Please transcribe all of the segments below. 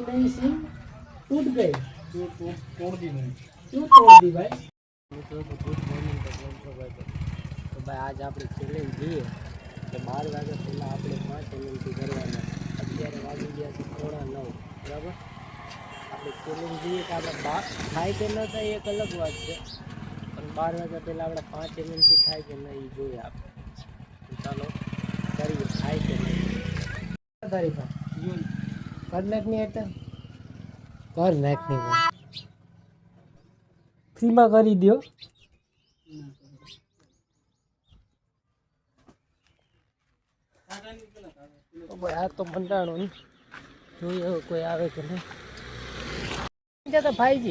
नहीं सिम टूट गई। तोड़ दी मैंने। क्यों तोड़ दी भाई? गुड मॉर्निंग तो भाई आज આપણે ચેલેન્જ જોઈએ કે 12 વાગ્યા પહેલાં આપણે 5 મિનિટ કરવાના. અત્યારે વાગી ગયા છે 9:30 બરાબર. આપણે ચેલેન્જ જોઈએ કે આપણે થાય કે ન થાય એક અલગ વાત છે, પણ 12 વાગ્યા પહેલાં આપણે 5 મિનિટથી થાય કે નહીં એ જોઈએ આપણે. ચાલો કરીએ, થાય કે નહીં. तारीख कर नाखनी है कर नाखनी फ्री में करी दियो। આ તો મંડાણું જોઈએ હવે કોઈ આવે કે નહીં. તો 5G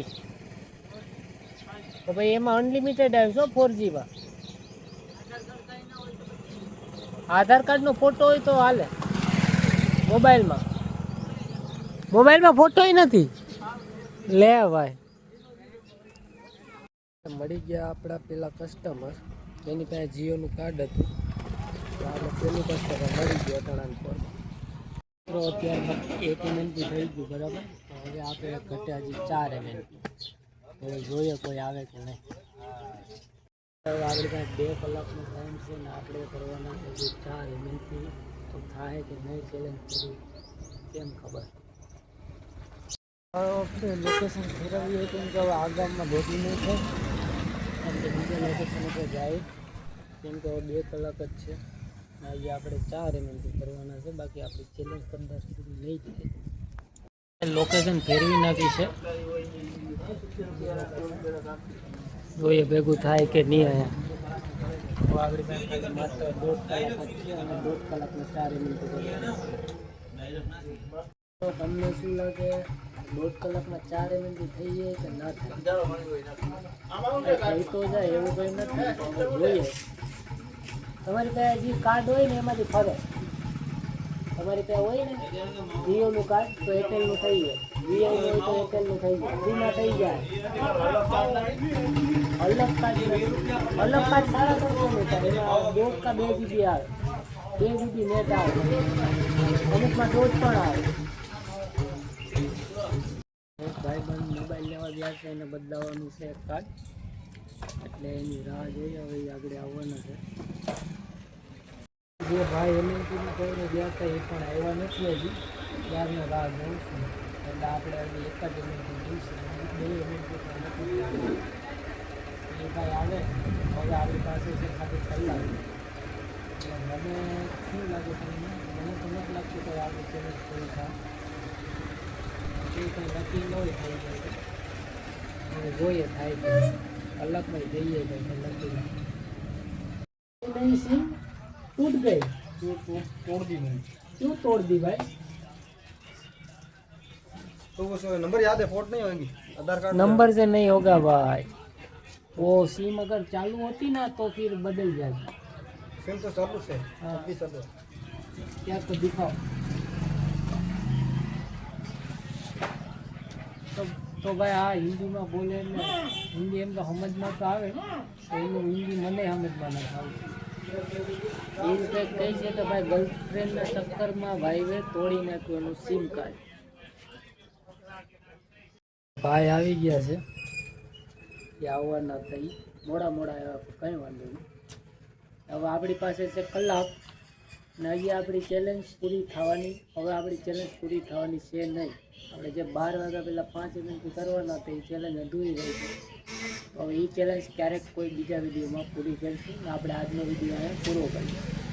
તો ભાઈ એમાં અનલિમિટેડ આવ્યો 4G માં. આધાર કાર્ડનો ફોટો હોય તો હાલે. મોબાઈલમાં ફોટોય નથી. લે ભાઈ મળી ગયા આપણા પેલા કસ્ટમર, એની પાસે જીઓનું કાર્ડ હતું. આપણે પેલું કસ્ટમર મળી ગયો અટાણા પર. તો અત્યારમાં 1 MB થઈ ગયું બરાબર. હવે આપણે ઘટે હજી 4 MB. હવે જોઈએ કોઈ આવે કે નહીં. હવે આપણી પાસે 2 કલાકનો ટાઈમ છે ને આપણે કરવાના હજી 4 MB. તો થાય કે નહીં ચેલેન્જ કરવું કેમ ખબર. આપણે લોકેશન ફેરવીએ કેમ કે હવે આ ગામમાં ભેગી નહીં થાય, આપણે બીજા લોકેશન ઉપર જાય કેમ કે હવે 2 કલાક જ છે. આજે આપણે 4 MB કરવાના છે, બાકી આપણી ચેલેન્જ કદાચ પૂરી નહીં થાય. લોકેશન ફેરવી નાખી છે, જોઈએ ભેગું થાય કે નહીં. અહીંયા આગળ માત્ર 1.5 કલાક જ છે અને 1.5 કલાકમાં 4 MB કરવાના. તો તમને શું લાગે 1.5 કલાકમાં 4 MB થઈ જાય કે ના થાય? થઈ તો જાય એવું કંઈ નથી. જોઈએ તમારી પાસે જે કાર્ડ હોય ને એમાંથી ફરે. તમારી પાસે હોય ને જીઓનું કાર્ડ તો એરટેલનું થઈ જાય, વીઆઈનું હોય તો એરટેલનું થઈ જાય, ફ્રીમાં થઈ જાય. અલગ કાર્ડ સારા કરતો નહીં થાય. એમાં 1 કે 2 GB આવે, 2 GB નેટ આવે, અમુકમાં 1.5 પણ આવે. એક ભાઈબંધ મોબાઈલ લેવા ગયા છે, એને બદલાવવાનું છે કાર્ડ, એટલે એની રાહ જોઈએ. હવે આગળ આવવાના છે. જે ભાઈ એમએનપીમાં કોઈને ગયા હતા એ પણ આવ્યા નથી હજી. ત્યારનો રાહ જોઉં છું. એટલે આપણે હજી 1 જ એમએનપી જોઈશું, 2 એમએનપી પણ નથી. એ ભાઈ આવે હવે આપણી પાસે છે ખાલી કલાક. મને શું લાગે તમને? મને તો નથી લાગતું કે આપણે ચેલેન્જ પૂરી થાય. એ કંઈ નક્કી ન હોય થઈ જાય. હવે જોઈએ થાય કે કલાકમાં જઈએ કંઈ નક્કી नहीं सिम टूट गई। तोड़ दी मैंने। क्यों तोड़ दी भाई? तो वो नंबर याद है, फोट नहीं होंगी आधार कार्ड नंबर से नहीं होगा भाई, वो सिम अगर चालू होती ना तो फिर बदल जाती। सिम तो चालू से हाँ। अभी सब क्या तो दिखाओ। तो भाई हाँ हिंदी में बोले ने, हिंदी एम तो समझ में तो आवे, हिंदी મને સમજમાં નથી આવતું. એ રીતે કહે છે કે ભાઈ ગર્લફ્રેન્ડના ચક્કરમાં ભાઈએ તોડી નાખ્યું એનું સિમ કાર્ડ. ભાઈ આવી ગયા છે, એ આવવાના હતા. એ મોડા આવ્યા, કંઈ વાંધો નહીં. હવે આપણી પાસે છે કલાક ને હજી આપણી ચેલેન્જ પૂરી થવાની. હવે આપણી ચેલેન્જ પૂરી થવાની છે નહીં. આપણે જે 12 વાગ્યા પહેલાં 5 MB કરવાના હતા એ ચેલેન્જ અધૂરી રહી છે. હવે એ ચેલેન્જ ક્યારેક કોઈ બીજા વિડીયોમાં પૂરી કરીશું ને આપણે આજનો વિડીયો અહીંયા પૂરો કરીશું.